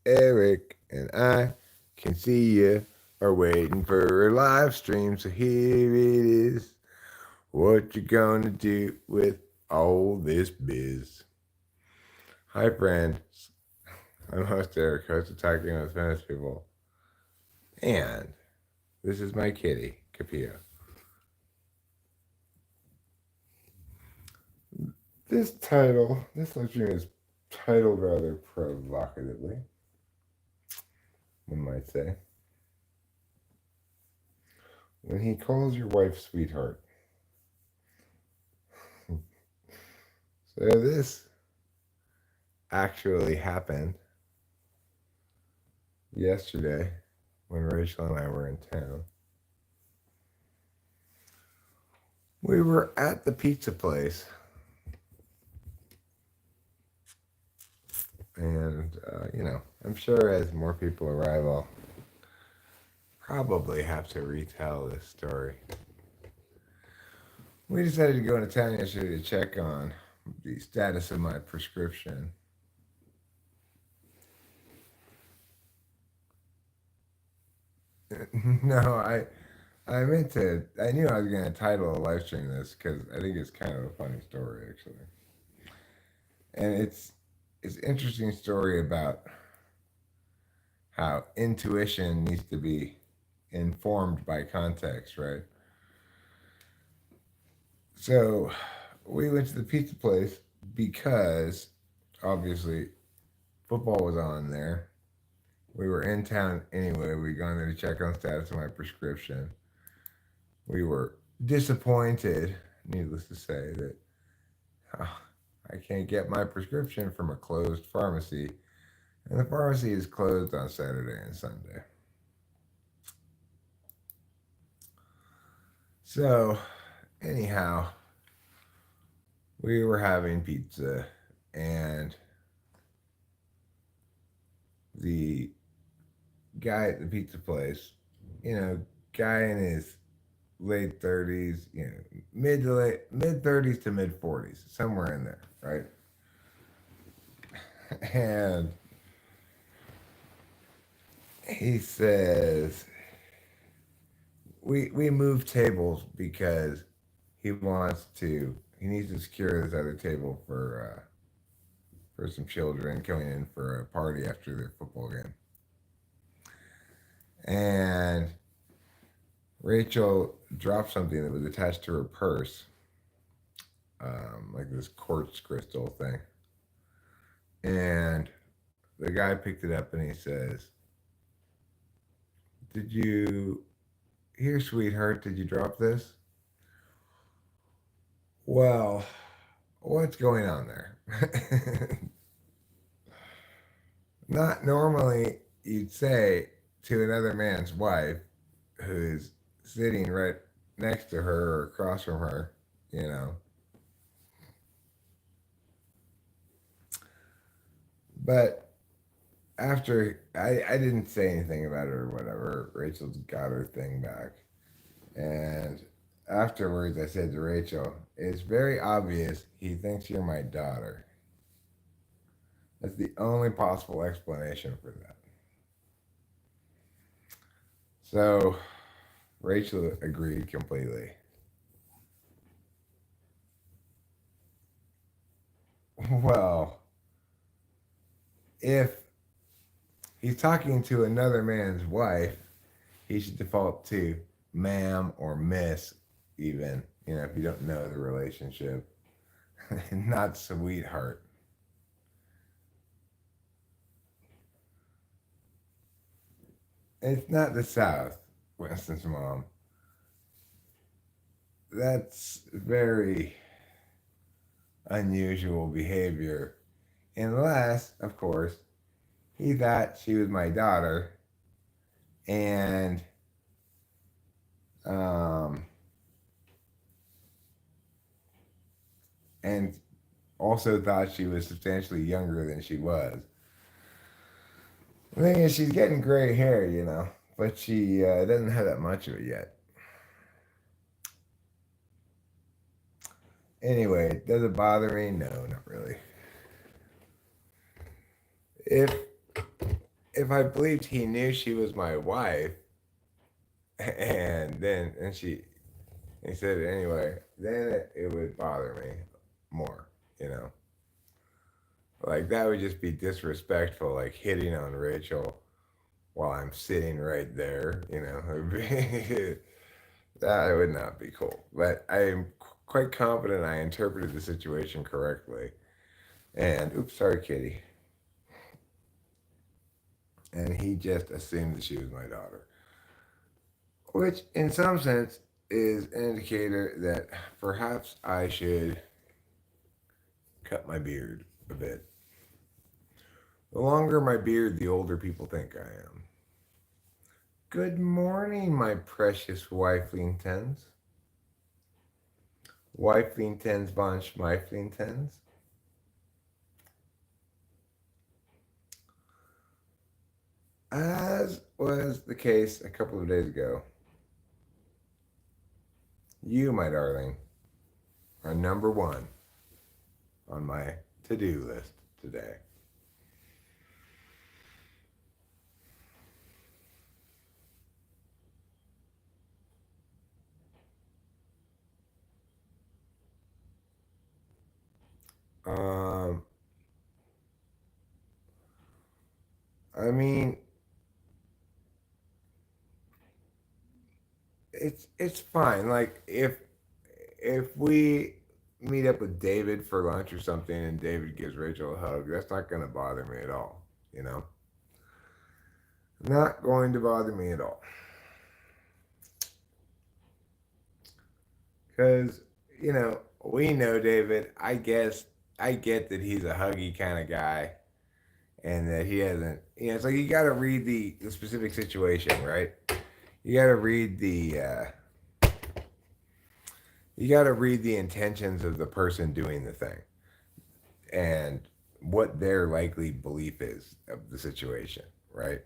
Eric and I can see you are waiting for a live stream. So here it is. What you gonna do with all this biz? Hi, friends. I'm host Eric, host of Talking with Famous People. And this is my kitty, Capio. This live stream is titled rather provocatively, one might say. When he calls your wife sweetheart. So this actually happened yesterday when Rachel and I were in town. We were at the pizza place, and I'm sure as more people arrive, I'll probably have to retell this story. We decided to go into town yesterday to check on the status of my prescription. No, I meant to. I knew I was going to title a live stream this because I think it's kind of a funny story, actually, and it's an interesting story about how intuition needs to be informed by context, right? So we went to the pizza place because obviously football was on there. We were in town anyway. We'd gone there to check on the status of my prescription. We were disappointed, needless to say, that I can't get my prescription from a closed pharmacy. And the pharmacy is closed on Saturday and Sunday. So, anyhow, we were having pizza, and the guy at the pizza place, guy in his late 30s, mid 30s to mid 40s, somewhere in there, right? And he says, we moved tables because he needs to secure this other table for some children coming in for a party after their football game. And Rachel dropped something that was attached to her purse, like this quartz crystal thing. And the guy picked it up and he says, "Did you, here, sweetheart, did you drop this?" Well, what's going on there? Not normally you'd say to another man's wife who's sitting right next to her or across from her, you know. But after I didn't say anything about it or whatever, Rachel's got her thing back. And afterwards, I said to Rachel, "It's very obvious he thinks you're my daughter." That's the only possible explanation for that. So Rachel agreed completely. Well, if he's talking to another man's wife, he should default to ma'am or miss, even, if you don't know the relationship, not sweetheart. It's not the South, Winston's mom. That's very unusual behavior, unless, of course, he thought she was my daughter and um, and also thought she was substantially younger than she was. The thing is, she's getting gray hair, but she doesn't have that much of it yet. Anyway, does it bother me? No, not really. If if I believed he knew she was my wife, and he said it anyway, then it would bother me more, you know. Like that would just be disrespectful, like hitting on Rachel while I'm sitting right there, you know. That would not be cool. But I am quite confident I interpreted the situation correctly. And oops, sorry, kitty. And he just assumed that she was my daughter, which in some sense is an indicator that perhaps I should cut my beard a bit. The longer my beard, the older people think I am. Good morning, my precious wiflingtons. Wiflingtons von Schmeiflingtons. As was the case a couple of days ago, you, my darling, are number one on my to do list today. Um, I mean, it's fine. Like if we meet up with David for lunch or something and David gives Rachel a hug, that's not going to bother me at all, you know? Not going to bother me at all. Because, you know, we know David. I guess I get that he's a huggy kind of guy and that he hasn't, you know, it's like you got to read the specific situation, right? You got to read you got to read the intentions of the person doing the thing and what their likely belief is of the situation, right?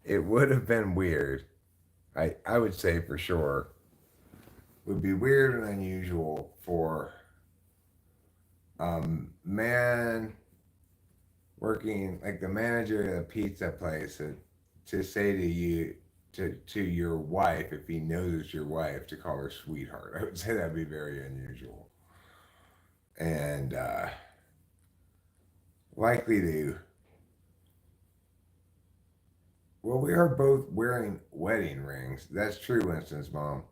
It would have been weird. I would say for sure would be weird and unusual for a man working like the manager at a pizza place to say to you to your wife, if he knows it's your wife, to call her sweetheart. I would say that'd be very unusual and likely to. Well, we are both wearing wedding rings. That's true, Winston's mom.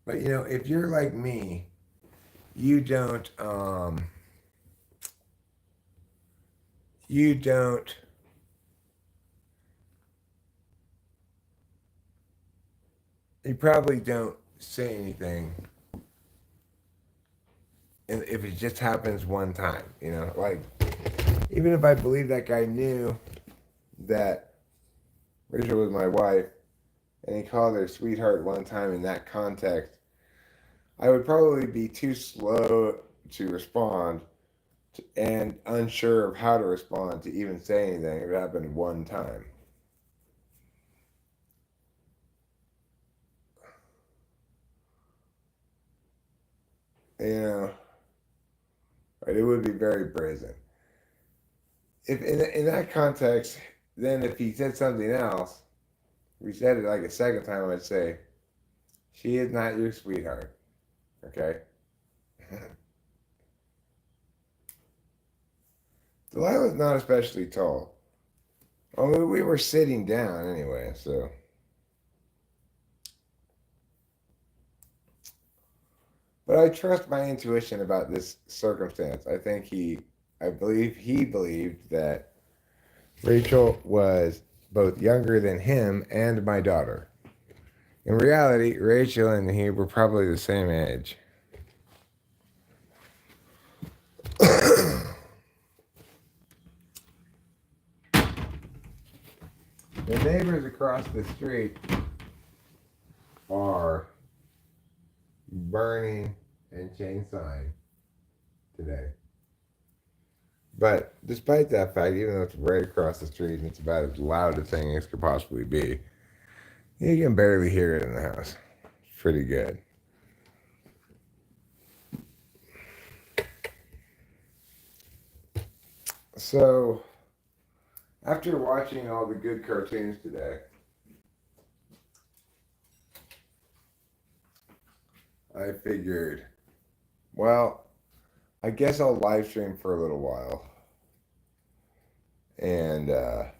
But you know, if you're like me, you don't you don't you probably don't say anything and if it just happens one time, you know, like even if I believe that guy knew that Rachel was my wife and he called her sweetheart one time in that context, I would probably be too slow to respond and unsure of how to respond to even say anything if it happened one time. You know, right? It would be very brazen. If in that context, then if he said something else, we said it like a second time, I'd say, she is not your sweetheart. Okay? Delilah's not especially tall. I mean, we were sitting down anyway, so. But I trust my intuition about this circumstance. I believe he believed that Rachel was both younger than him and my daughter. In reality, Rachel and he were probably the same age. The neighbors across the street are burning and chainsawing today. But despite that fact, even though it's right across the street and it's about as loud a thing as could possibly be, you can barely hear it in the house. It's pretty good. So After watching all the good cartoons today, I figured, well, I guess I'll live stream for a little while. And I'm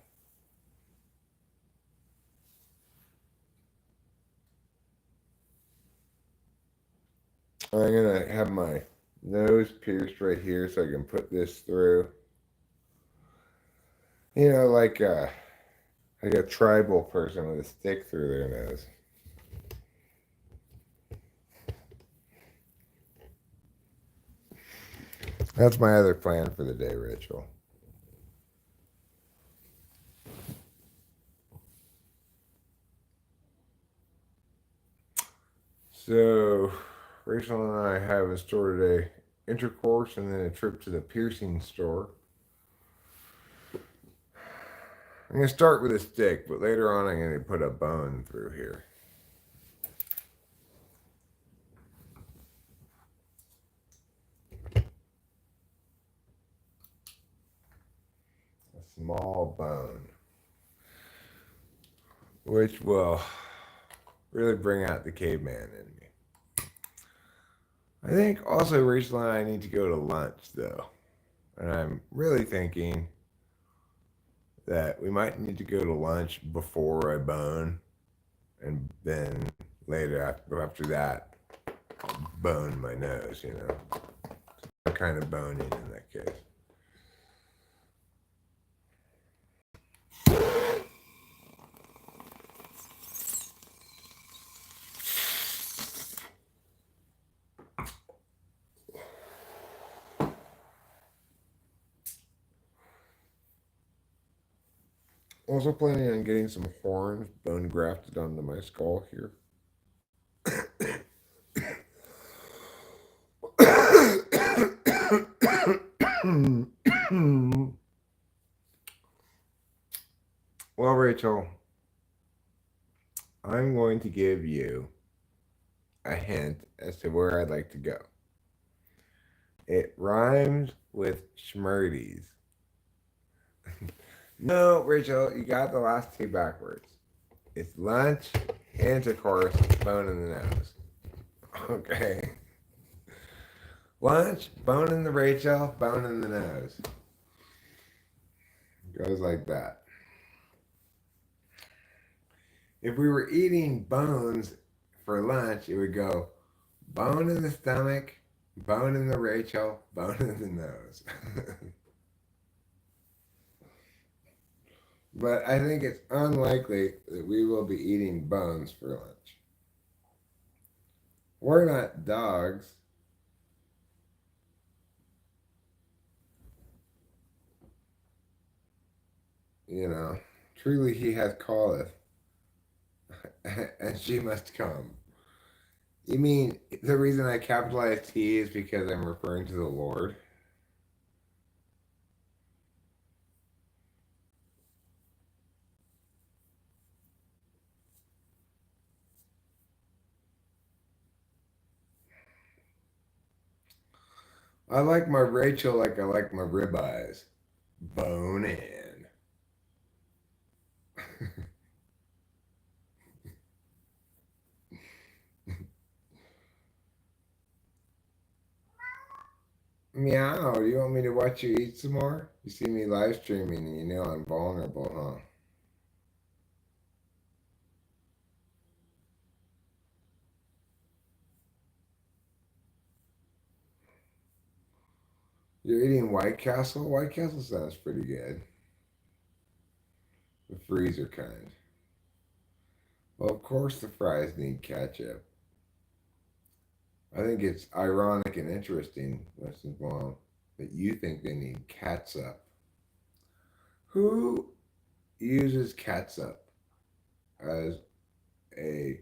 going to have my nose pierced right here so I can put this through. You know, like a tribal person with a stick through their nose. That's my other plan for the day, Rachel. So, Rachel and I have in store today intercourse and then a trip to the piercing store. I'm going to start with a stick, but later on I'm going to put a bone through here. A small bone, which will really bring out the caveman in me. I think also Rachel and I need to go to lunch, though. And I'm really thinking that we might need to go to lunch before I bone, and then later after that, bone my nose, you know. Some kind of boning in that case. Also planning on getting some horns bone grafted onto my skull here. Well, Rachel, I'm going to give you a hint as to where I'd like to go. It rhymes with schmurdies. No, Rachel, you got the last two backwards. It's lunch, intercourse, bone in the nose. Okay. Lunch, bone in the Rachel, bone in the nose. Goes like that. If we were eating bones for lunch, it would go bone in the stomach, bone in the Rachel, bone in the nose. But I think it's unlikely that we will be eating bones for lunch. We're not dogs. You know, truly he hath calleth, and she must come. You mean the reason I capitalized he is because I'm referring to the Lord? I like my Rachel like I like my ribeyes. Bone in. Meow, do you want me to watch you eat some more? You see me live streaming and you know I'm vulnerable, huh? You're eating White Castle? White Castle sounds pretty good. The freezer kind. Well, of course the fries need ketchup. I think it's ironic and interesting, Winston Blom, that you think they need catsup. Who uses catsup as a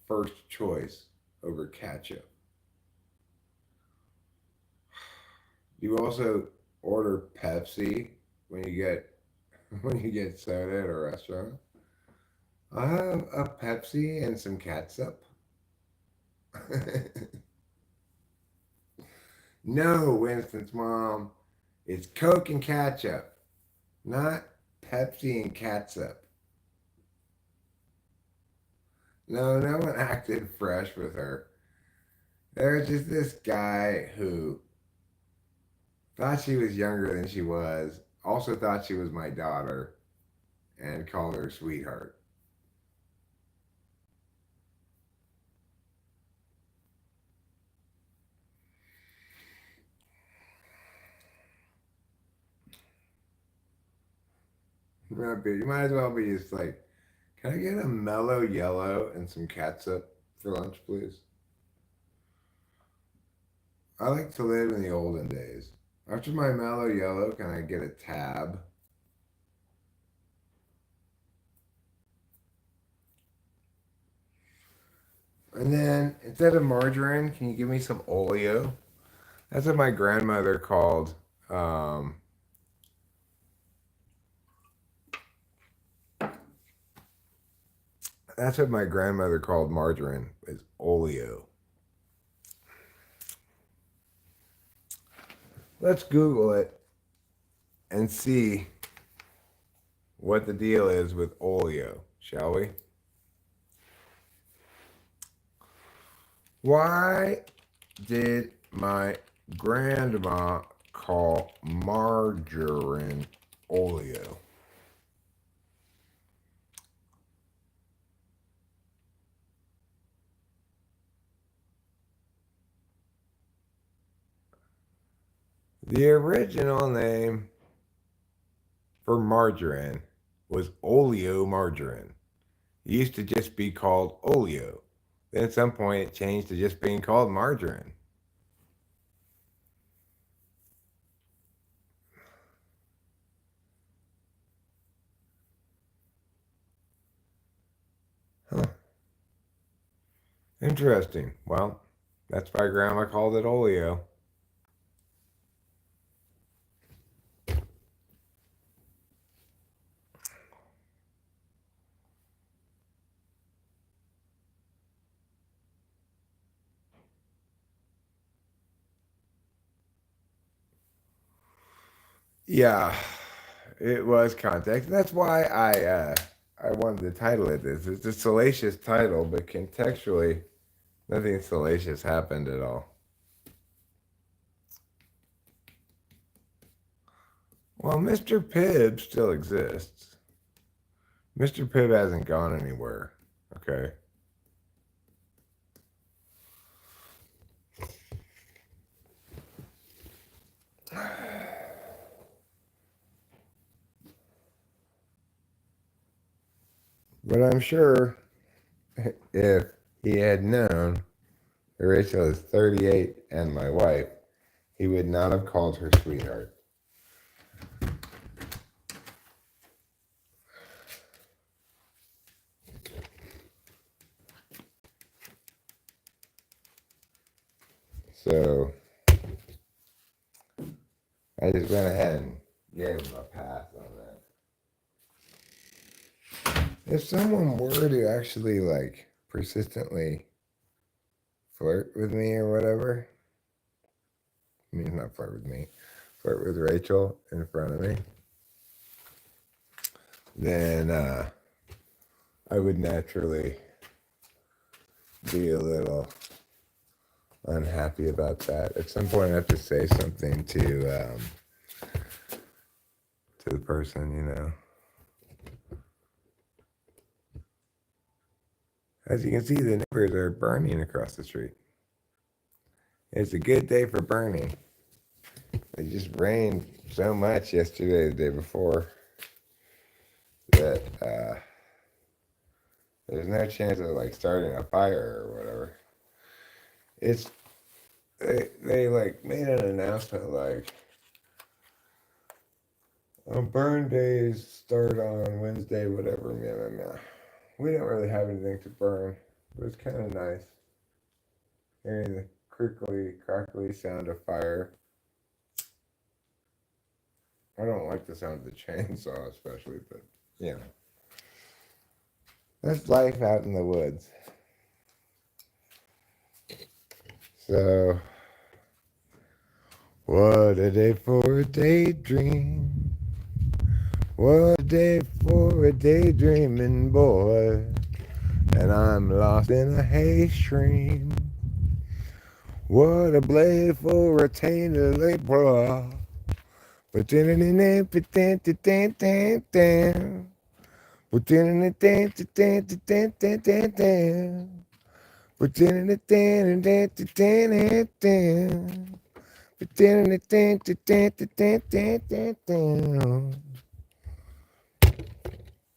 first choice over ketchup? Do you also order Pepsi when you get when you get soda at a restaurant? I have a Pepsi and some catsup. No, Winston's mom. It's Coke and ketchup, not Pepsi and catsup. No, no one acted fresh with her. There was just this guy who thought she was younger than she was, also thought she was my daughter, and called her sweetheart. You might as well be just like, can I get a mellow yellow and some catsup for lunch, please? I like to live in the olden days. After my mellow yellow, can I get a tab? And then instead of margarine, can you give me some oleo? That's what my grandmother called. Um, that's what my grandmother called margarine, is oleo. Let's Google it and see what the deal is with oleo, shall we? Why did my grandma call margarine oleo? The original name for margarine was oleomargarine. It used to just be called oleo. Then at some point it changed to just being called margarine. Huh. Interesting. Well, that's why Grandma called it oleo. Yeah, it was context. That's why I wanted to title it this. It's a salacious title, but contextually, nothing salacious happened at all. Well, Mr. Pibb still exists. Mr. Pibb hasn't gone anywhere. Okay. But I'm sure if he had known Rachel is 38 and my wife, he would not have called her sweetheart. So I just went ahead and gave him a pass on that. If someone were to actually like persistently flirt with me or whatever, I mean, not flirt with me, flirt with Rachel in front of me, then I would naturally be a little unhappy about that. At some point, I have to say something to the person, you know. As you can see, the neighbors are burning across the street. It's a good day for burning. It just rained so much yesterday, the day before, that there's no chance of like starting a fire or whatever. It's they like made an announcement like burn days start on Wednesday, whatever. Meh. We don't really have anything to burn, but it's kind of nice hearing the crickly, crackly sound of fire. I don't like the sound of the chainsaw, especially, but yeah. That's life out in the woods. So, what a day for a daydream. What a day for a daydreaming boy, and I'm lost in a haze stream. What a blade for a tainted labor. But then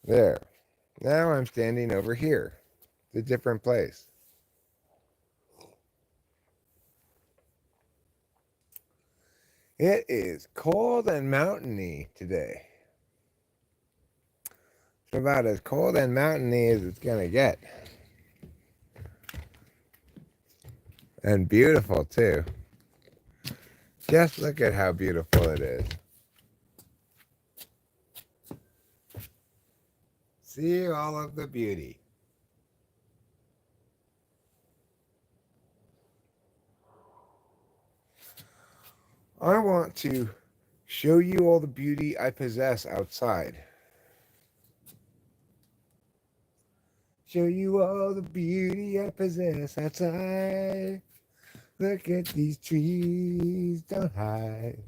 there. Now I'm standing over here. It's a different place. It is cold and mountainy today. It's about as cold and mountainy as it's going to get. And beautiful, too. Just look at how beautiful it is. See all of the beauty. I want to show you all the beauty I possess outside. Show you all the beauty I possess outside. Look at these trees, don't hide.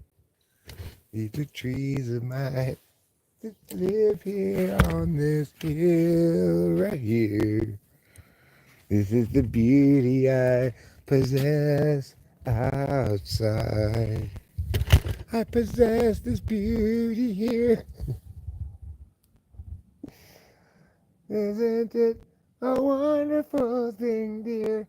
These are trees of mine that live here on this hill right here. This is the beauty I possess outside. I possess this beauty here. Isn't it a wonderful thing, dear?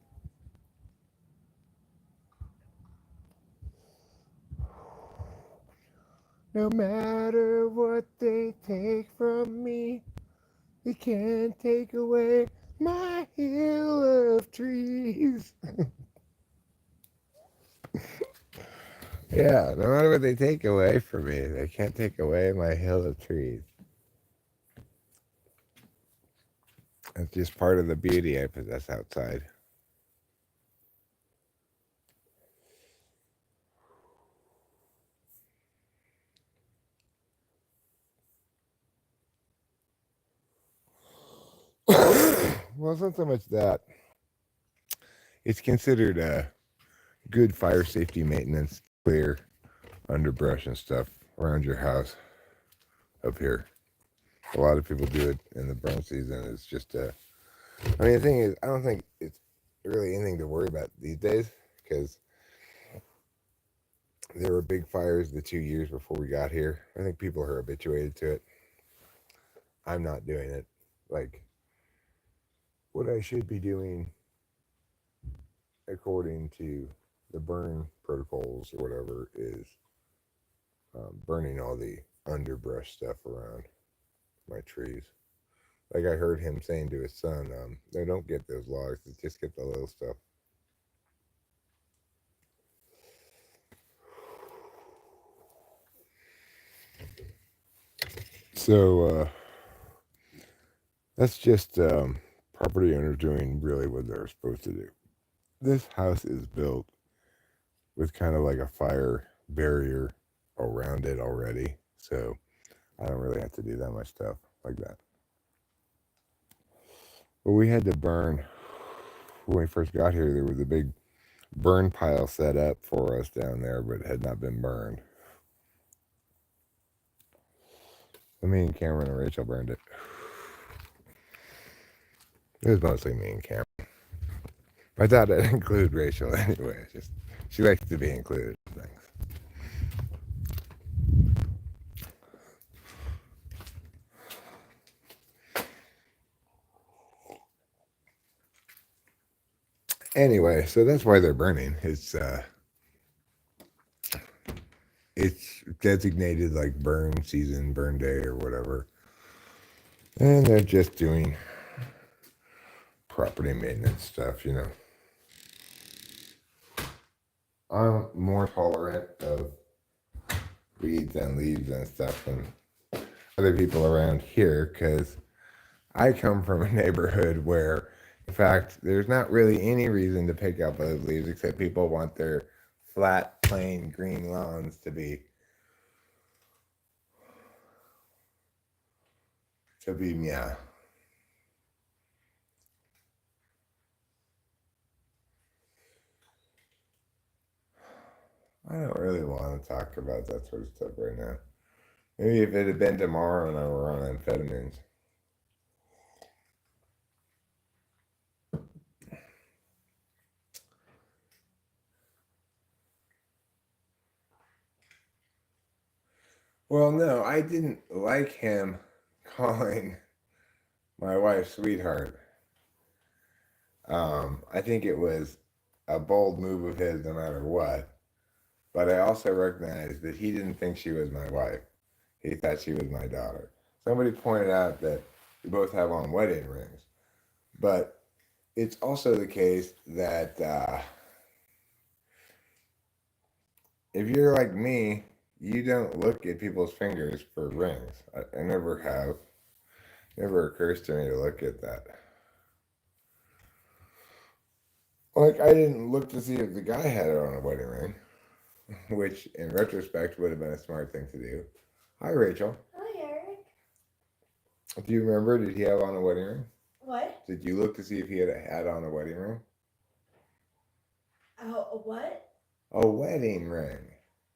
No matter what they take from me, they can't take away my hill of trees. Yeah, no matter what they take away from me, they can't take away my hill of trees. It's just part of the beauty I possess outside. Well, it's not so much that. It's considered good fire safety maintenance, clear underbrush and stuff around your house up here. A lot of people do it in the burn season. It's just, I mean, the thing is, I don't think it's really anything to worry about these days because there were big fires the 2 years before we got here. I think people are habituated to it. I'm not doing it. Like, what I should be doing according to the burn protocols or whatever is burning all the underbrush stuff around my trees. Like I heard him saying to his son, they don't get those logs, just get the little stuff. So that's just property owners doing really what they're supposed to do. This house is built with kind of like a fire barrier around it already, so I don't really have to do that much stuff like that. But we had to burn when we first got here. There was a big burn pile set up for us down there, but it had not been burned. So me and Cameron and Rachel burned it. It was mostly me and Cameron. I thought I'd include Rachel anyway. Just she likes to be included in things. Anyway, so that's why they're burning. It's designated like burn season, burn day, or whatever, and they're just doing property maintenance stuff. You know, I'm more tolerant of weeds and leaves and stuff than other people around here because I come from a neighborhood where, in fact, there's not really any reason to pick up those leaves except people want their flat, plain green lawns to be to be meow. I don't really want to talk about that sort of stuff right now. Maybe if it had been tomorrow and I were on amphetamines. Well, no, I didn't like him calling my wife sweetheart. I think it was a bold move of his no matter what. But I also recognized that he didn't think she was my wife. He thought she was my daughter. Somebody pointed out that we both have on wedding rings. But it's also the case that if you're like me, you don't look at people's fingers for rings. I never have. Never occurs to me to look at that. Like, I didn't look to see if the guy had it on a wedding ring, which in retrospect would have been a smart thing to do. Hi, Rachel. Hi, Eric. Do you remember? Did he have on a wedding ring? What? Did you look to see if he had on a wedding ring? Oh, a what? A wedding ring.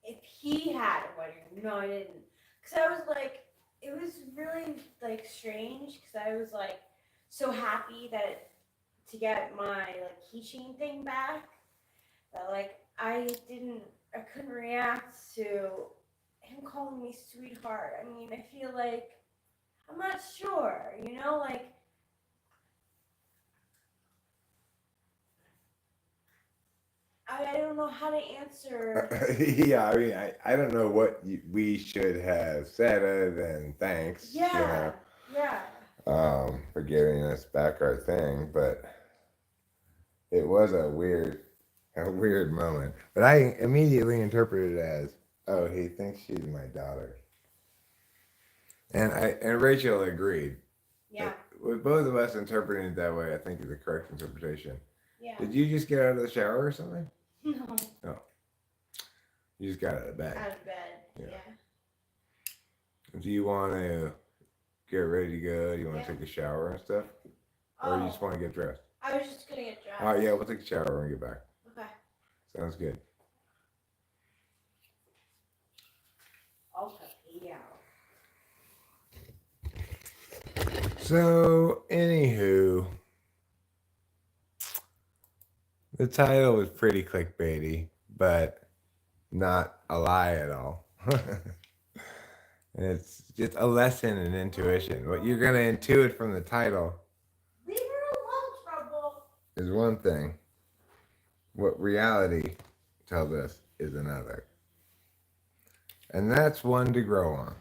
If he had a wedding ring. No, I didn't. Because I was like, it was really like strange because I was like so happy that to get my like keychain thing back that like I couldn't react to him calling me sweetheart. I mean, I feel like I'm not sure, like I don't know how to answer. Yeah, I mean, I don't know what we should have said other than thanks. Yeah, yeah. For giving us back our thing, but it was a weird moment. But I immediately interpreted it as, oh, he thinks she's my daughter, and Rachel agreed. Yeah. With both of us interpreting it that way, I think is the correct interpretation. Yeah. Did you just get out of the shower or something? No. No. You just got out of bed. Out of bed. Yeah. Do you want to get ready to go? Do you want to take a shower and stuff? Or you just want to get dressed? I was just going to get dressed. Oh, yeah, we'll take a shower when we get back. Okay. Sounds good. I'll pee out. So, anywho, the title was pretty clickbaity, but not a lie at all. It's just a lesson in intuition. What you're going to intuit from the title Leave her alone, Trouble. is one thing. What reality tells us is another. And that's one to grow on.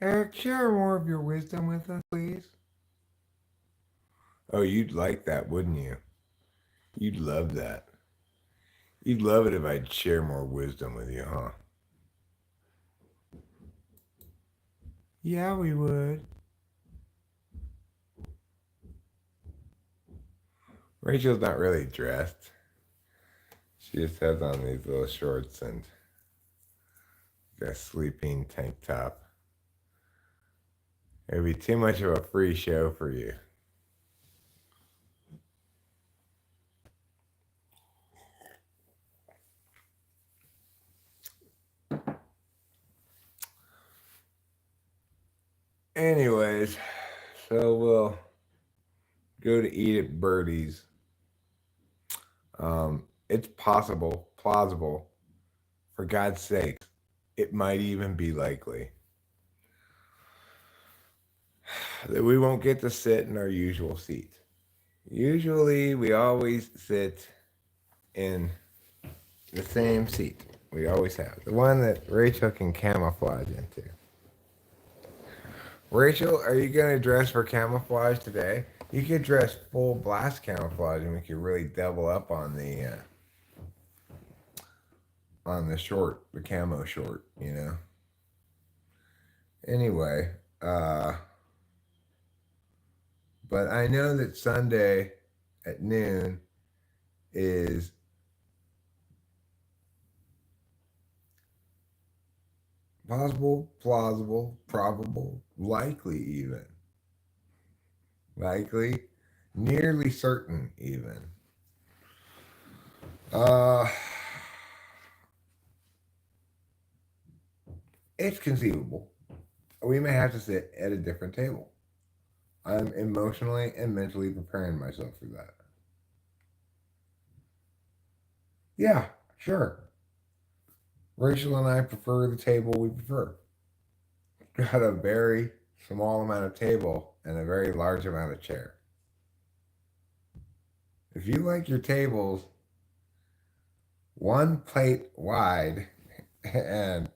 Eric, share more of your wisdom with us, please. Oh, you'd like that, wouldn't you? You'd love that. You'd love it if I'd share more wisdom with you, huh? Yeah, we would. Rachel's not really dressed. She just has on these little shorts and a sleeping tank top. It'd be too much of a free show for you. Anyways, so we'll go to eat at Birdie's. It's possible, plausible, for God's sakes, it might even be likely that we won't get to sit in our usual seat. Usually, we always sit in the same seat. We always have. The one that Rachel can camouflage into. Rachel, are you going to dress for camouflage today? You could dress full blast camouflage and we could really double up on the short, the camo short, you know? Anyway, but I know that Sunday at noon is possible, plausible, probable, likely even. Likely, nearly certain even. Uh, it's conceivable. We may have to sit at a different table. I'm emotionally and mentally preparing myself for that. Yeah, sure. Rachel and I prefer the table we prefer. Got a very small amount of table and a very large amount of chair. If you like your tables one plate wide and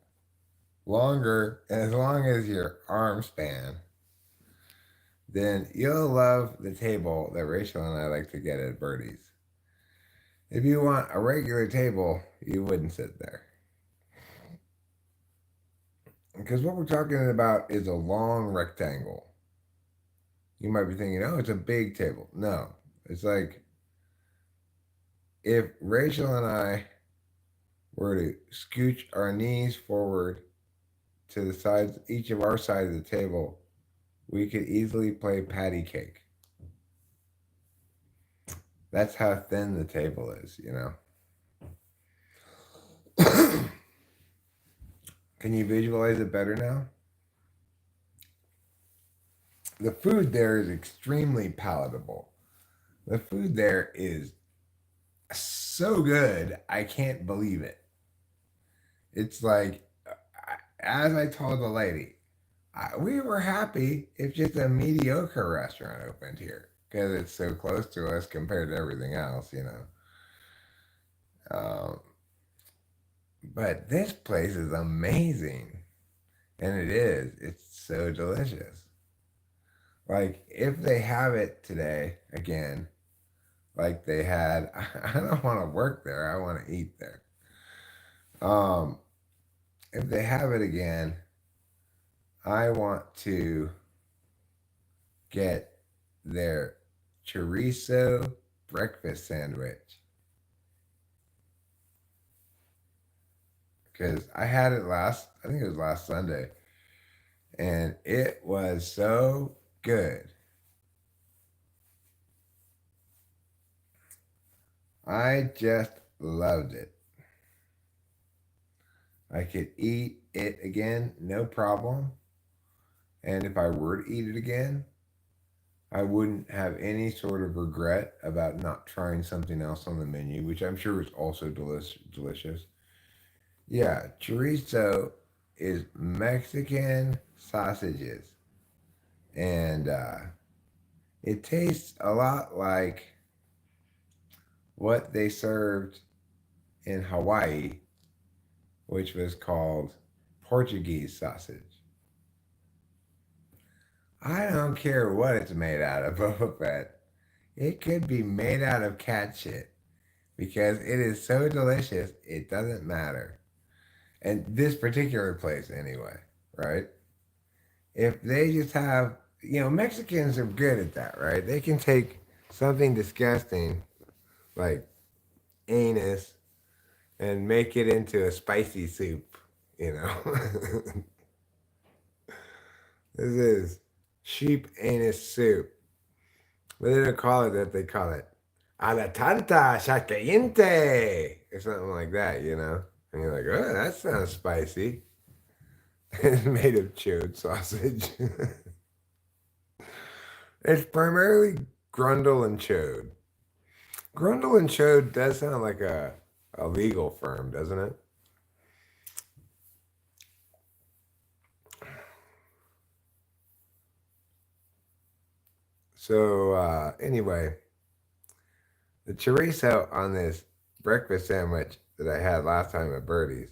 longer, as long as your arm span, then you'll love the table that Rachel and I like to get at Birdie's. If you want a regular table, you wouldn't sit there. Because what we're talking about is a long rectangle. You might be thinking, oh, it's a big table. No, it's like if Rachel and I were to scooch our knees forward to the sides, each of our side of the table, we could easily play patty cake. That's how thin the table is, you know. Can you visualize it better now? The food there is extremely palatable. The food there is so good, I can't believe it. It's like, as I told the lady, we were happy if just a mediocre restaurant opened here because it's so close to us compared to everything else, you know. Um, but this place is amazing. And it is. It's so delicious. Like, if they have it today again, like they had, I don't want to work there. I want to eat there. Um, if they have it again, I want to get their chorizo breakfast sandwich. Because I had it I think it was last Sunday, and it was so good. I just loved it. I could eat it again, no problem. And if I were to eat it again, I wouldn't have any sort of regret about not trying something else on the menu, which I'm sure is also delicious. Yeah, chorizo is Mexican sausages. And it tastes a lot like what they served in Hawaii, which was called Portuguese sausage. I don't care what it's made out of, Boba Fett. It could be made out of cat shit because it is so delicious, it doesn't matter. And this particular place, anyway, right? If they just have, Mexicans are good at that, right? They can take something disgusting like anus and make it into a spicy soup, you know? This is sheep anus soup. But they don't call it that, they call it a la tanta caliente or something like that, you know? And you're like, oh, that sounds spicy. It's made of chode sausage. It's primarily grundle and chode. Grundle and chode does sound like a legal firm, doesn't it? So, anyway, the chorizo on this breakfast sandwich that I had last time at Birdie's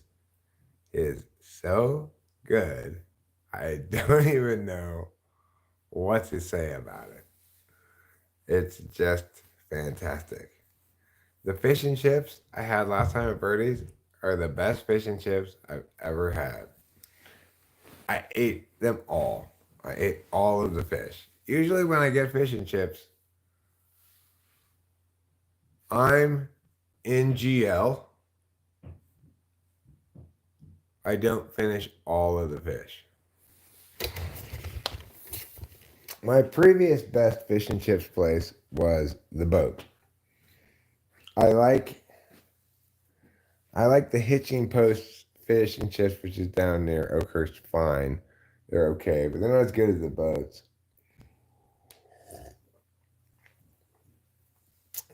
is so good. I don't even know what to say about it. It's just fantastic. The fish and chips I had last time at Birdie's are the best fish and chips I've ever had. I ate them all. I ate all of the fish. Usually, when I get fish and chips, I'm in GL I don't finish all of the fish. My previous best fish and chips place was the boat. I like the hitching post fish and chips, which is down near Oakhurst. Fine, they're okay, but they're not as good as the boats.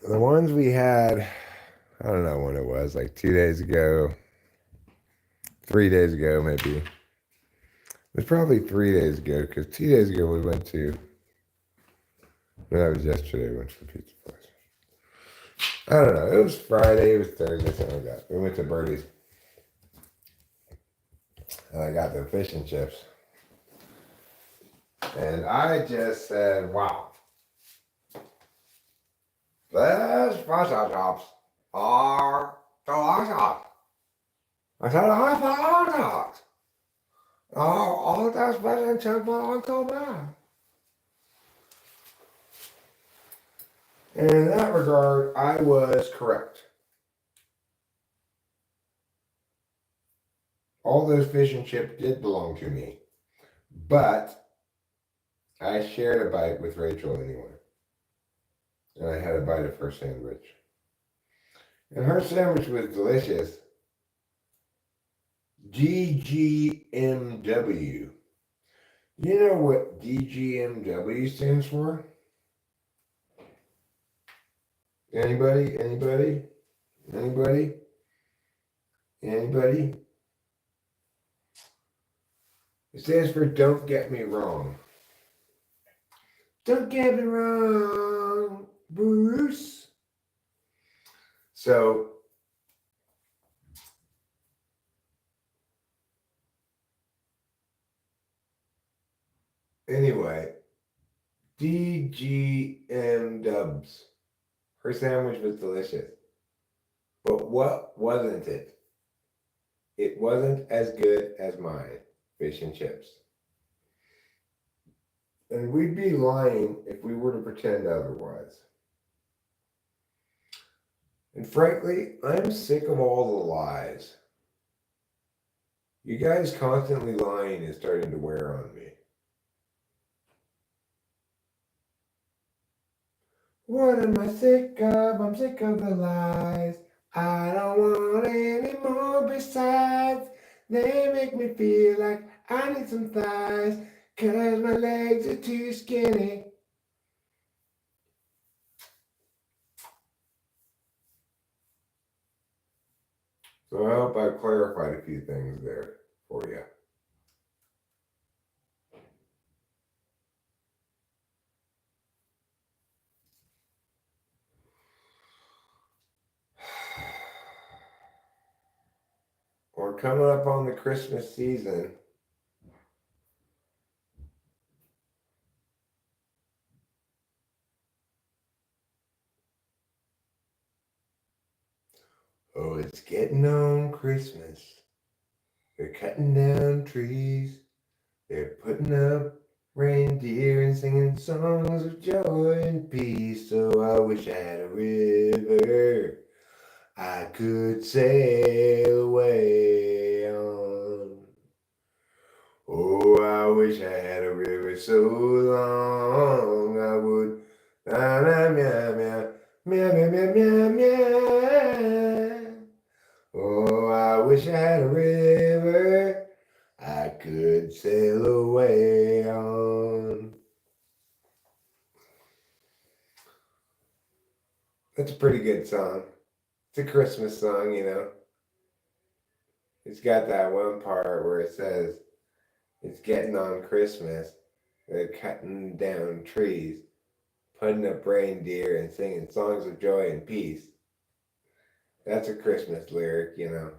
The ones we had, I don't know when it was, like 2 days ago, 3 days ago, maybe. It was probably 3 days ago, because 2 days ago we went to, no, that was yesterday, we went to the pizza place. I don't know, it was Friday, it was Thursday, something like that. We went to Birdie's, and I got the fish and chips. And I just said, wow, these fish and chips are delicious. I said, I found it. Oh, all those fish and chips are so bad. And in that regard, I was correct. All those fish and chips did belong to me. But I shared a bite with Rachel anyway. And I had a bite of her sandwich. And her sandwich was delicious. GGMW. You know what GGMW stands for? Anybody? Anybody? Anybody? Anybody? It stands for Don't Get Me Wrong. Don't get me wrong, Bruce. So, anyway, DGM Dubs. Her sandwich was delicious. But what wasn't it? It wasn't as good as mine, fish and chips. And we'd be lying if we were to pretend otherwise. And frankly, I'm sick of all the lies. You guys constantly lying is starting to wear on me. What am I sick of? I'm sick of the lies. I don't want any more besides. They make me feel like I need some thighs, 'cause my legs are too skinny. So I hope I've clarified a few things there for you. We're coming up on the Christmas season. Oh, it's getting on Christmas. They're cutting down trees. They're putting up reindeer and singing songs of joy and peace. So I wish I had a river I could sail away on. Oh, I wish I had a river so long I would. Meow, meow, meow, meow, meow, meow, meow, meow. Oh, I wish I had a river I could sail away on. That's a pretty good song. It's a Christmas song, you know. It's got that one part where it says, it's getting on Christmas. They're cutting down trees, putting up reindeer and singing songs of joy and peace. That's a Christmas lyric, you know.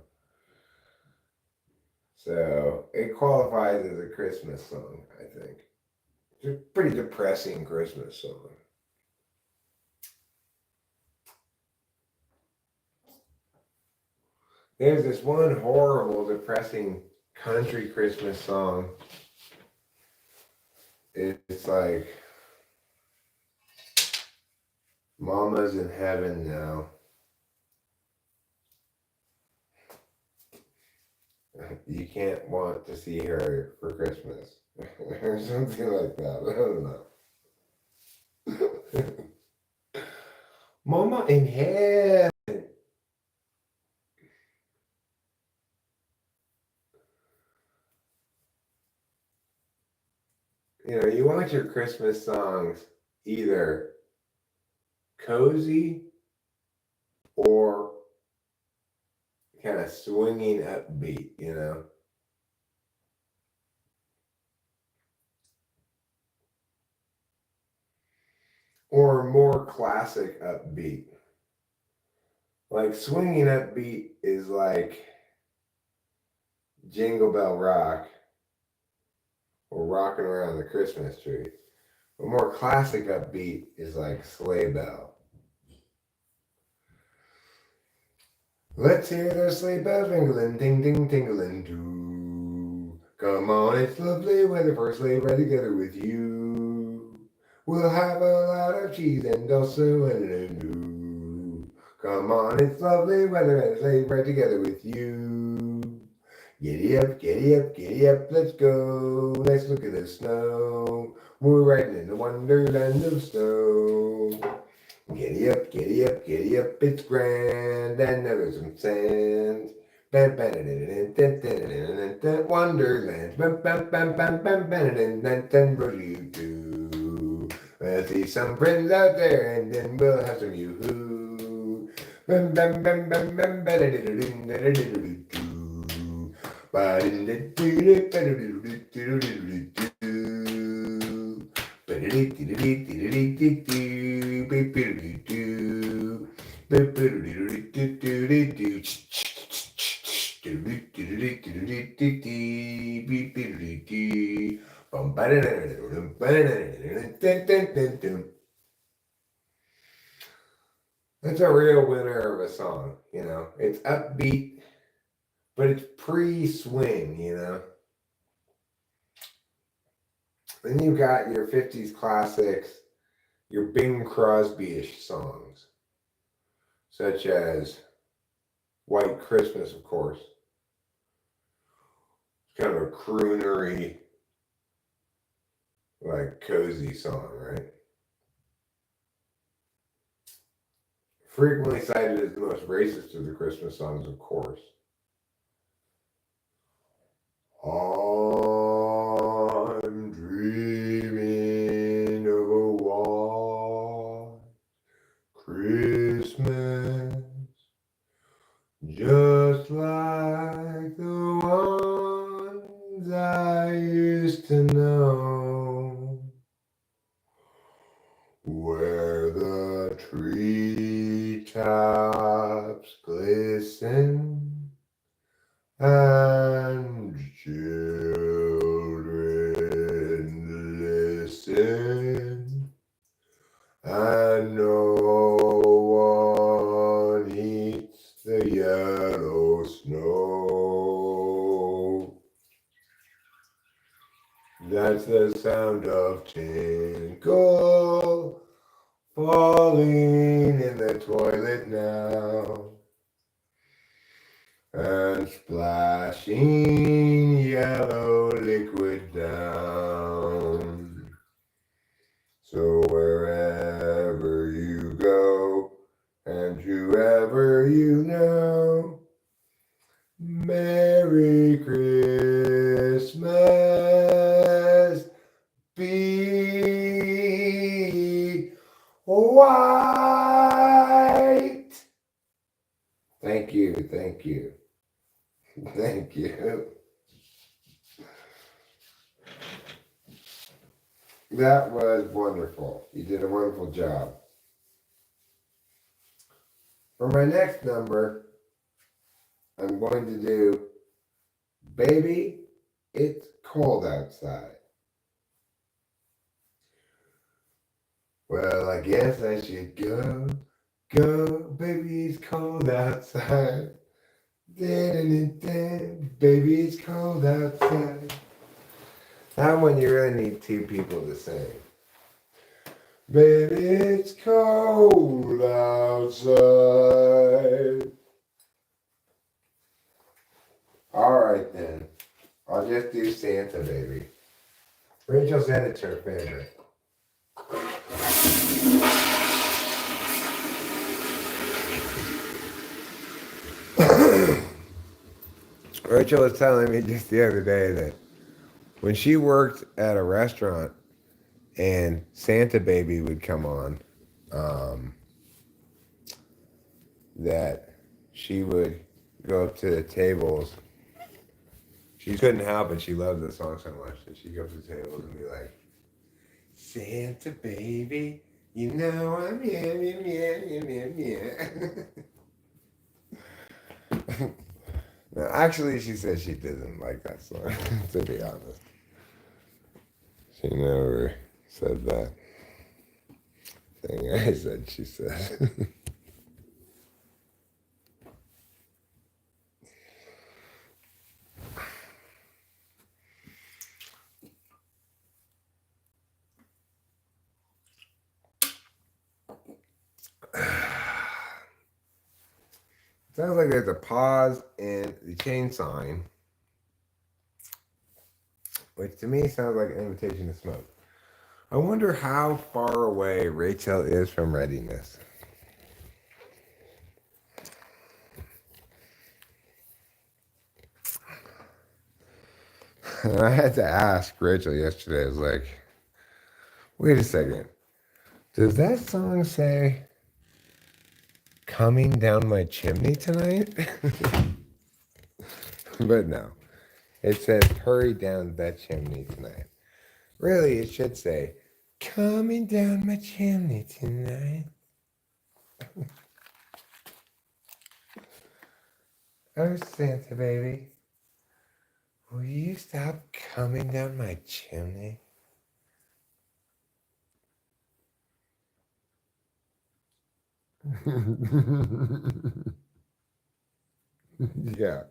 So it qualifies as a Christmas song, I think. It's a pretty depressing Christmas song. There's this one horrible, depressing country Christmas song. It's like, Mama's in heaven now. You can't want to see her for Christmas. Or something like that. I don't know. Mama in hell. You know, you want your Christmas songs either cozy or kind of swinging upbeat, you know. Or more classic upbeat. Like swinging upbeat is like Jingle Bell Rock or Rocking Around the Christmas Tree. But more classic upbeat is like Sleigh Bell. Let's hear those sleigh bells ringling, ding ding tingling too. Come on, it's lovely weather for a sleigh ride together with you. We'll have a lot of cheese and also a new. Come on, it's lovely weather and a sleigh ride together with you. Giddy up, giddy up, giddy up, let's go. Let's look at the snow. We're riding in the wonderland of snow. Giddy up, giddy up, giddy up, it's grand, and there's some sand. Wonderland, where you do. Let's see some friends out there, and then we'll have some yoo-hoo. That's a real winner of a song, you know. It's upbeat, but it's pre-swing, you know. Then you've got your 50s classics, your Bing Crosby-ish songs, such as White Christmas, of course. It's kind of a croonery, like cozy song, right? Frequently cited as the most racist of the Christmas songs, of course. I'm dreaming of a white Christmas, just like the ones I used to know, where the treetops glisten and children listen, and no one eats the yellow snow. That's the sound of tinkle falling in the toilet now, and splashing yellow liquid down. So wherever you go, and whoever you know, Merry Christmas, be white. Thank you, thank you. Thank you. That was wonderful. You did a wonderful job. For my next number, I'm going to do Baby, It's Cold Outside. Well, I guess I should go, baby, it's cold outside. Baby, it's cold outside. That one you really need two people to sing. Baby, it's cold outside. All right then. I'll just do Santa Baby. Rachel said it's her favorite. Rachel was telling me just the other day that when she worked at a restaurant and Santa Baby would come on, that she would go up to the tables. She couldn't help it. She loved the song so much that she'd go up to the tables and be like, Santa Baby, you know I'm yeah. No, actually, she said she didn't like that song, to be honest. She never said that thing I said she said. Sounds like there's a pause in the chain sign, which to me sounds like an invitation to smoke. I wonder how far away Rachel is from readiness. And I had to ask Rachel yesterday, I was like, wait a second. Does that song say coming down my chimney tonight? But no. It says hurry down that chimney tonight. Really, it should say coming down my chimney tonight. Oh, Santa baby, will you stop coming down my chimney? Yeah,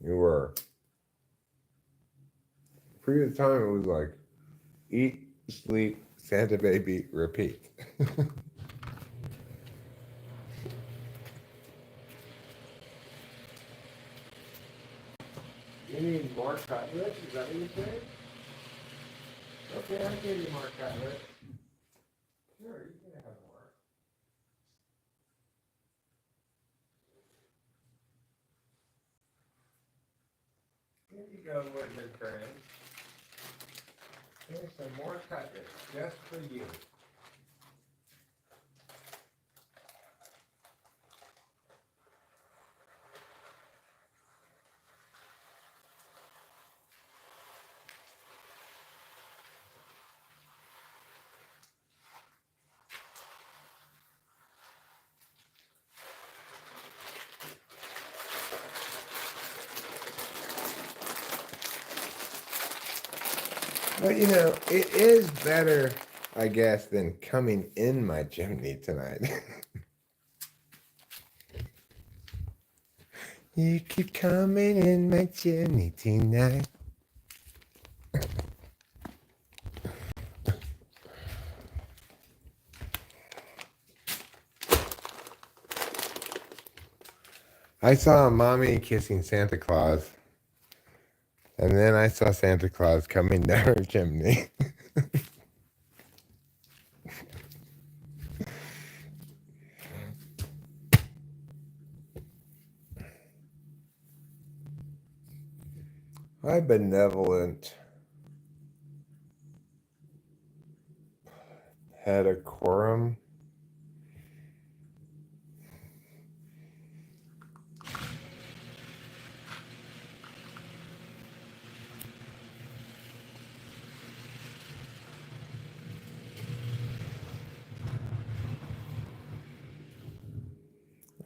you were. For the time, it was like eat, sleep, Santa baby, repeat. You need more cutlets? Is that what you're saying? Okay, I'll give you more cutlets. Sure, you can have more. Here you go, Woodman friend. Here's some more cutlets just for you. But you know, it is better, I guess, than coming in my chimney tonight. You keep coming in my chimney tonight. I saw mommy kissing Santa Claus, and then I saw Santa Claus coming down her chimney. My benevolent pedicorum.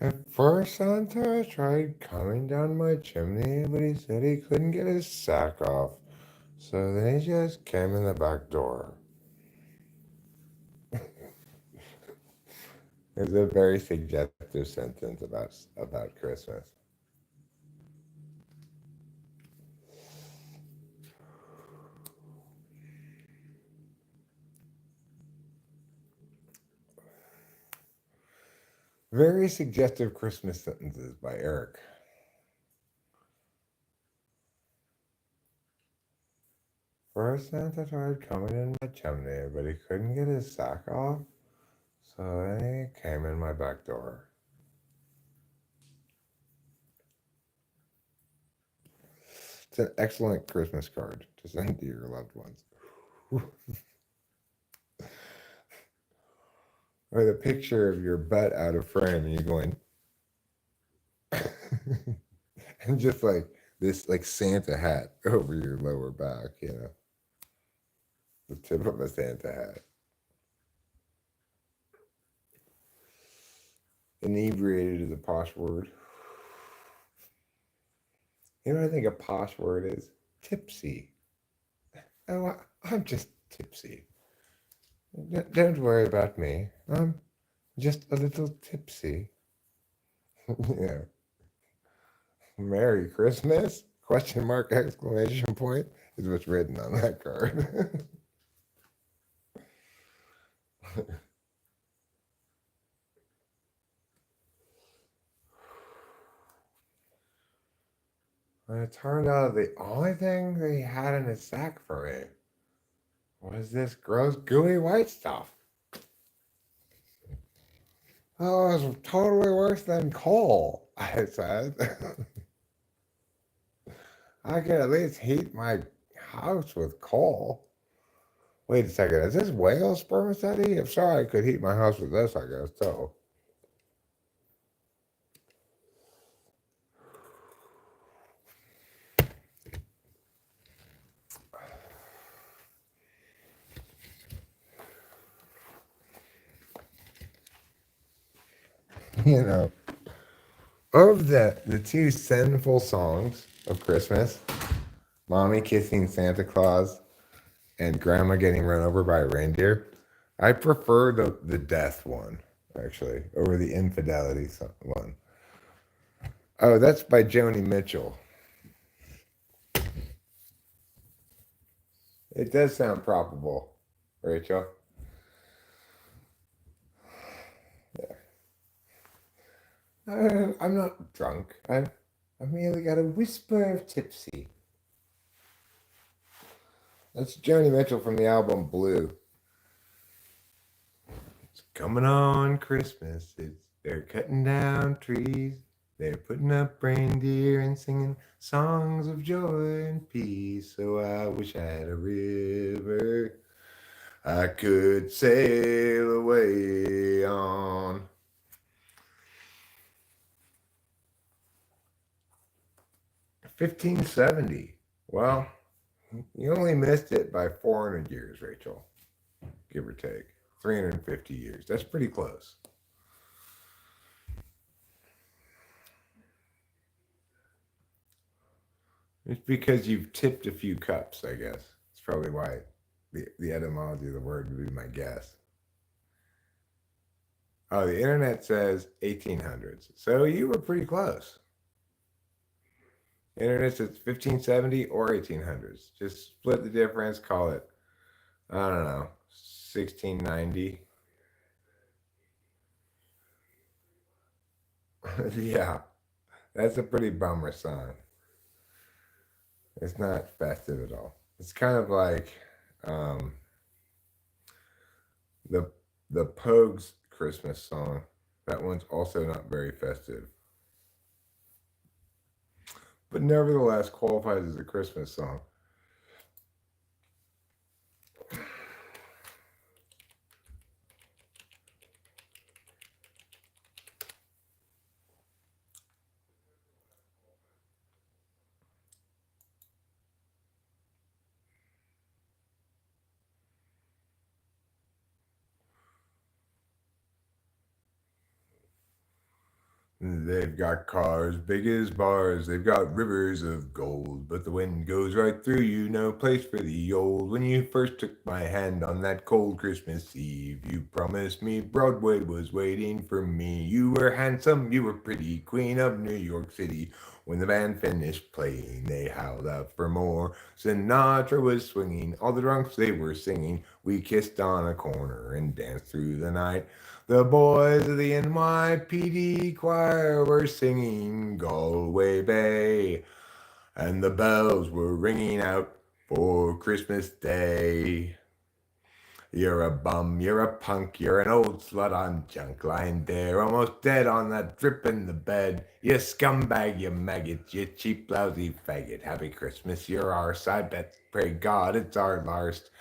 At first, Santa tried coming down my chimney, but he said he couldn't get his sack off. So then he just came in the back door. It's a very suggestive sentence about Christmas. Very suggestive Christmas sentences by Eric. First Santa tried coming in my chimney, but he couldn't get his sack off, so then he came in my back door. It's an excellent Christmas card to send to your loved ones. Or the picture of your butt out of frame and you going, and just like this, like Santa hat over your lower back, the tip of a Santa hat. Inebriated is a posh word. You know what I think a posh word is? Tipsy. Oh, I'm just tipsy. Don't worry about me. I'm just a little tipsy. Yeah. Merry Christmas? Question mark, exclamation point is what's written on that card. And it turned out the only thing they had in his sack for me was this gross, gooey white stuff. Oh, it was totally worse than coal, I said. I could at least heat my house with coal. Wait a second, is this whale spermaceti? If so, I could heat my house with this, I guess, too. You know, of the two sinful songs of Christmas, Mommy Kissing Santa Claus and Grandma Getting Run Over by a Reindeer, I prefer the death one, actually, over the infidelity one. Oh, that's by Joni Mitchell. It does sound probable, Rachel. I'm not drunk. I've merely got a whisper of tipsy. That's Joni Mitchell from the album Blue. It's coming on Christmas. They're cutting down trees. They're putting up reindeer and singing songs of joy and peace. So I wish I had a river I could sail away on. 1570. Well, you only missed it by 400 years, Rachel, give or take. 350 years. That's pretty close. It's because you've tipped a few cups, I guess. It's probably why the etymology of the word would be my guess. Oh, the internet says 1800s. So you were pretty close. Internet says 1570 or 1800s. Just split the difference, call it, I don't know, 1690. Yeah, that's a pretty bummer song. It's not festive at all. It's kind of like um, the Pogues Christmas song. That one's also not very festive, but nevertheless qualifies as a Christmas song. They've got cars big as bars, they've got rivers of gold, but the wind goes right through you, no place for the old. When you first took my hand on that cold Christmas Eve, you promised me Broadway was waiting for me. You were handsome, you were pretty, queen of New York City. When the band finished playing, they howled out for more. Sinatra was swinging, all the drunks they were singing. We kissed on a corner and danced through the night. The boys of the NYPD choir were singing Galway Bay, and the bells were ringing out for Christmas Day. You're a bum, you're a punk, you're an old slut on junk, lying there almost dead on that drip in the bed. You scumbag, you maggot, you cheap, lousy faggot. Happy Christmas, you're ours. I bet, pray God, it's our last.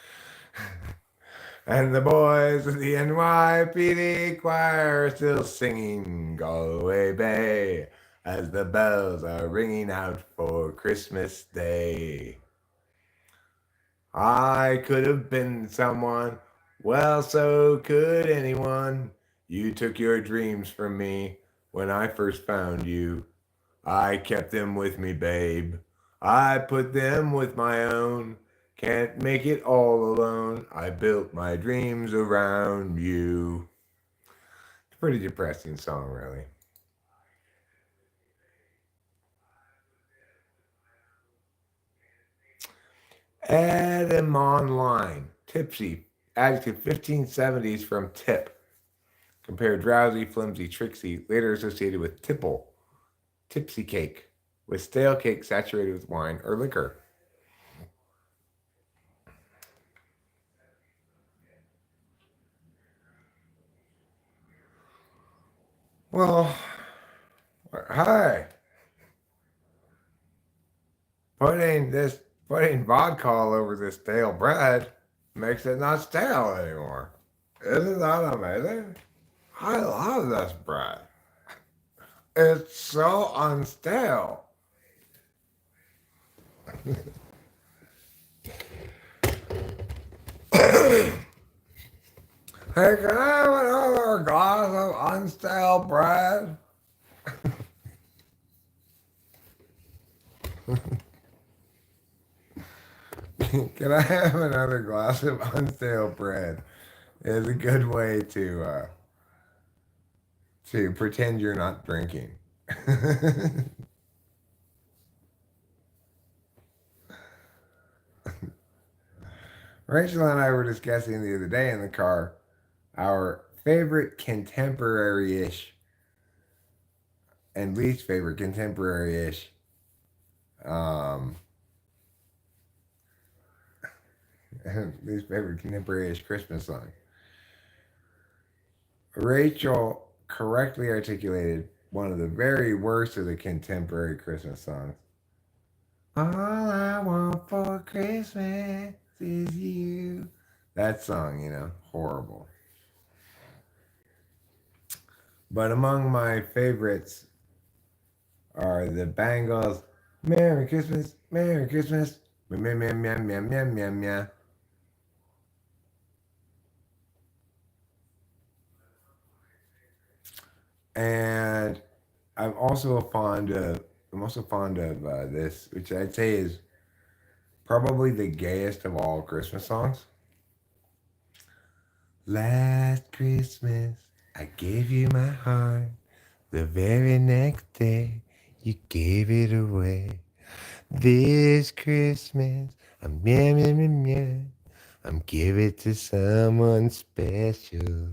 And the boys of the NYPD choir are still singing Galway Bay as the bells are ringing out for Christmas Day. I could have been someone, well, so could anyone. You took your dreams from me when I first found you. I kept them with me, babe. I put them with my own. Can't make it all alone. I built my dreams around you. It's a pretty depressing song, really. Adam online. Tipsy. Adjective 1570s from tip. Compare drowsy, flimsy, tricksy, later associated with tipple. Tipsy cake. With stale cake saturated with wine or liquor. Well, hi. Putting vodka all over this stale bread makes it not stale anymore. Isn't that amazing? I love this bread. It's so unstale. Hey, can I have another glass of unstale bread? Can I have another glass of unstale bread? Is a good way to pretend you're not drinking. Rachel and I were discussing the other day in the car our favorite contemporary-ish and least favorite contemporary-ish least favorite contemporary-ish Christmas song. Rachel correctly articulated one of the very worst of the contemporary Christmas songs. All I want for Christmas is you. That song, horrible. But among my favorites are the Bangles, Merry Christmas, Meow, meow, meow, meow, meow, meow, meow. And I'm also fond of this, which I'd say is probably the gayest of all Christmas songs. Last Christmas, I gave you my heart. The very next day, you gave it away. This Christmas, I'm meow, meow, meow, meow. I'm give it to someone special.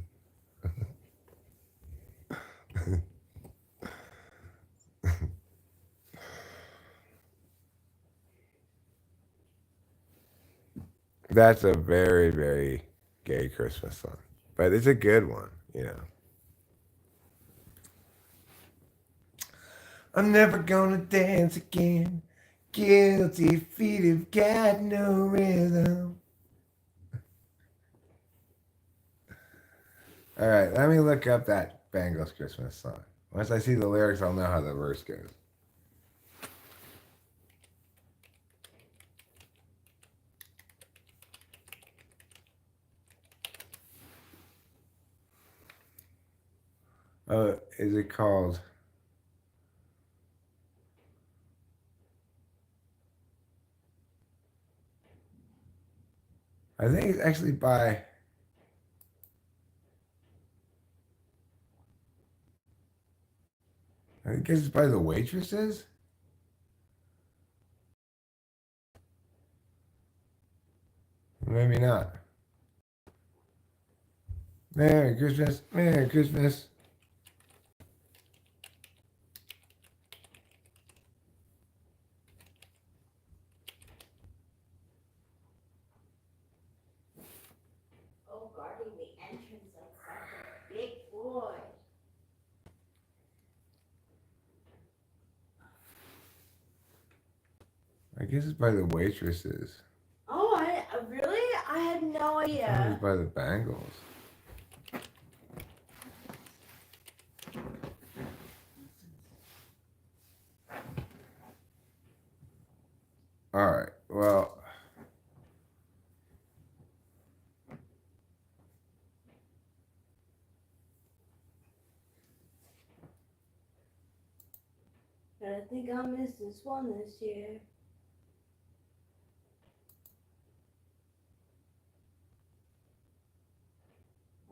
That's a very, very gay Christmas song. But it's a good one. I'm never gonna dance again. Guilty feet have got no rhythm. All right, let me look up that Bangles Christmas song. Once I see the lyrics, I'll know how the verse goes. Oh, is it called? I think it's actually by. I guess it's by the Waitresses. Maybe not. Merry Christmas, Merry Christmas. guess it's by the waitresses. Oh, I really? I had no I thought it was idea. by the Bengals. All right. Well, But I think I'll miss this one this year.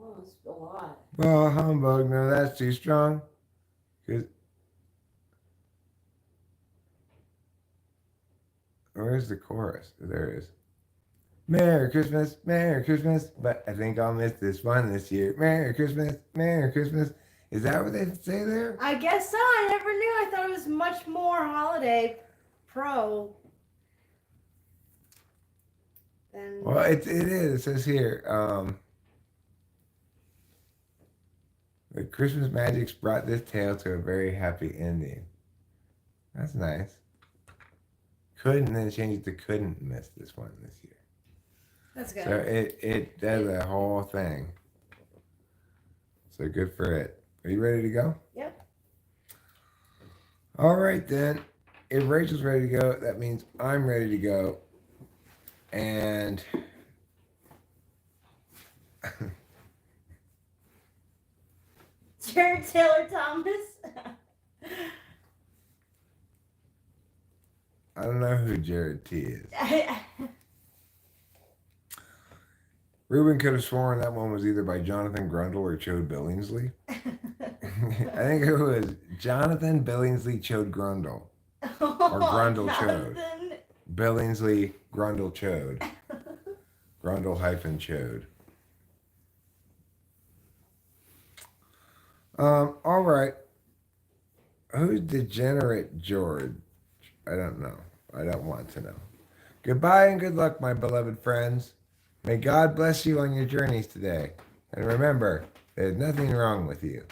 Oh, it's a lot. well, humbug. No, that's too strong. 'Cause where's the chorus? There it is. Merry Christmas, Merry Christmas. But I think I'll miss this one this year. Merry Christmas, Merry Christmas. Is that what they say there? I guess so. I never knew. I thought it was much more holiday pro than. Well, it is. It says here. The Christmas magics brought this tale to a very happy ending. That's nice. Couldn't then change it to couldn't miss this one this year. That's good. So it does a whole thing. So good for it. Are you ready to go? Yep. All right then. If Rachel's ready to go, that means I'm ready to go. And Jared Taylor Thomas. I don't know who Jared T is. Ruben could have sworn that one was either by Jonathan Grundle or Chode Billingsley. I think it was Jonathan Billingsley Chode Grundle. Or Grundle Chode. Billingsley Grundle Chode. Grundle hyphen Chode. All right. Who's Degenerate George? I don't know. I don't want to know. Goodbye and good luck, my beloved friends. May God bless you on your journeys today. And remember, there's nothing wrong with you.